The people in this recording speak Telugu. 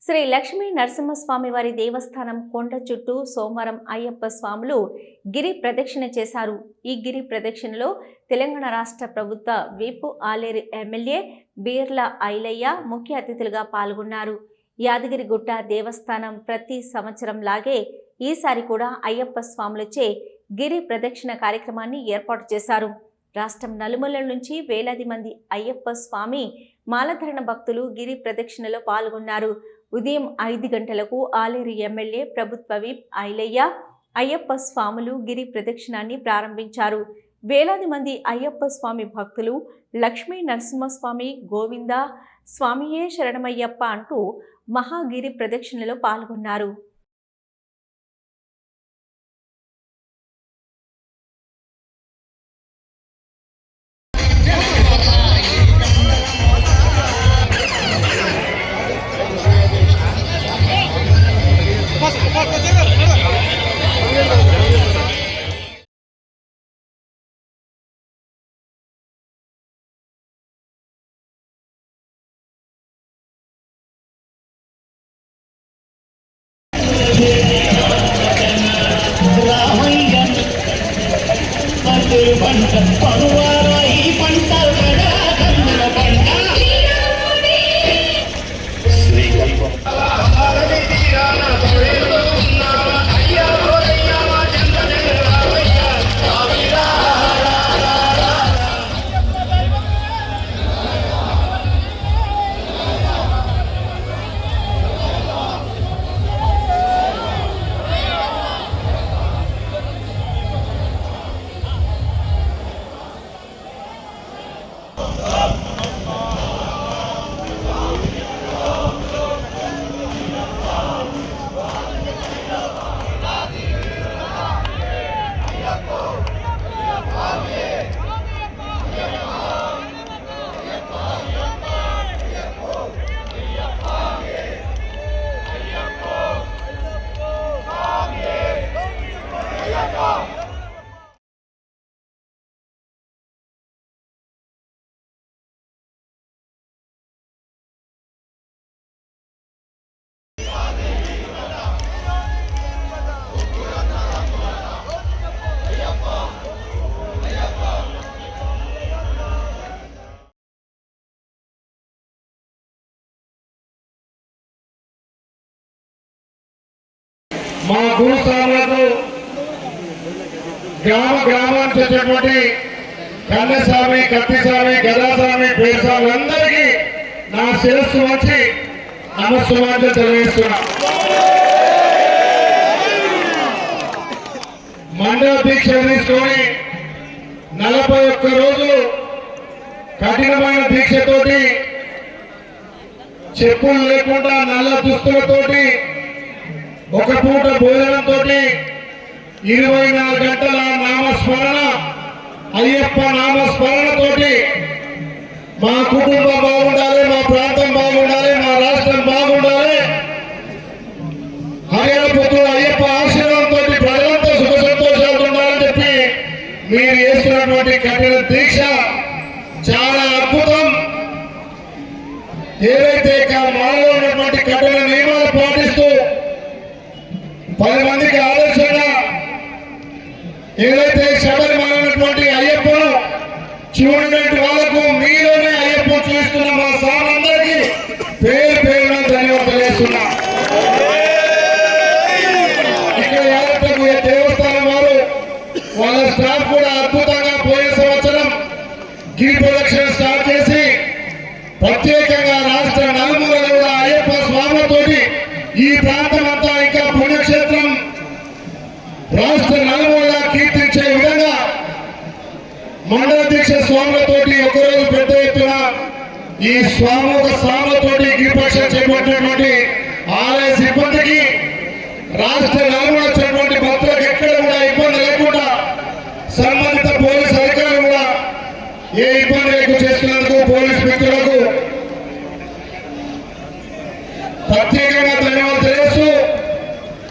శ్రీ లక్ష్మీ నరసింహస్వామి వారి దేవస్థానం కొండ చుట్టూ సోమవారం అయ్యప్ప స్వాములు గిరి ప్రదక్షిణ చేశారు. ఈ గిరి ప్రదక్షిణలో తెలంగాణ రాష్ట్ర ప్రభుత్వ విప్ ఆలేరు ఎమ్మెల్యే బీర్ల ఐలయ్య ముఖ్య అతిథులుగా పాల్గొన్నారు. యాదగిరిగుట్ట దేవస్థానం ప్రతి సంవత్సరం లాగే ఈసారి కూడా అయ్యప్ప స్వాములచే గిరి ప్రదక్షిణ కార్యక్రమాన్ని ఏర్పాటు చేశారు. రాష్ట్రం నలుమూలల నుంచి వేలాది మంది అయ్యప్ప స్వామి మాలధరణ భక్తులు గిరి ప్రదక్షిణలో పాల్గొన్నారు. ఉదయం 5 గంటలకు ఆలేరు ఎమ్మెల్యే ప్రభుత్వ విప్ ఐలయ్య అయ్యప్ప స్వాములు గిరి ప్రదక్షిణాన్ని ప్రారంభించారు. వేలాది మంది అయ్యప్ప స్వామి భక్తులు లక్ష్మీ నరసింహస్వామి గోవింద స్వామియే శరణమయ్యప్ప అంటూ మహాగిరి ప్రదక్షిణలో పాల్గొన్నారు. మా గురుస్వాములకు గ్రామానికి వచ్చేటువంటి కన్నస్వామి, కత్తిస్వామి, గదాస్వామి, పేరుస్వామి అందరికీ నా శిరస్సు వచ్చి నమస్సుమాంజలి తెలియజేస్తున్నా. మండల దీక్ష తీసుకొని 41 రోజులు కఠినమైన దీక్షతోటి చెప్పులు లేకుండా నల్ల దుస్తులతోటి ఒక పూట భోజనంతో 24 గంటల నామస్మరణ అయ్యప్ప నామస్మరణతోటి మా కుటుంబం బాగుండాలి, మా ప్రాంతం బాగుండాలి, మా రాష్ట్రం బాగుండాలి, హరిహర పుత్రుడు అయ్యప్ప ఆశీర్వాదంతో ప్రజలంతా సుఖ సంతోషాలు ఉండాలని చెప్పి మీరు చేస్తున్నటువంటి కఠిన దీక్ష చాలా అద్భుతం. ఏదైతే మనలో ఉన్నటువంటి కఠిన నియమాలు పాటిస్తూ 10 మందికి ఆదర్శంగా ఏదైతే శబరిమల ఉన్నటువంటి అయ్యప్పను చూడటువంటి వాళ్లకు మీలోనే అయ్యప్ప చూస్తున్న మా స్వాములందరికీ పేరు పేరున ధన్యవాదాలు తెలియజేస్తున్నా. ఇక్కడ యాదగిరి దేవస్థానం వారు వాళ్ళ స్టాఫ్ కూడా అద్భుతంగా పోయిన సంవత్సరం గిరి ప్రదక్షిణ స్టార్ట్ చేసి ప్రత్యేకంగా రాష్ట్ర నలుమూలలో కూడా అయ్యప్ప స్వాములతోటి ఈ ప్రాంతం అంతా ఇంకా పుణ్యక్షేత్రం రాష్ట్ర నలుమూల కీర్తించే విధంగా మండల దీక్ష స్వాములతోటి ఒకరోజు పెద్ద ఎత్తున ఈ స్వాములతోటి గిరిపక్ష చేపట్టినటువంటి ఆలయ సిబ్బందికి రాష్ట్ర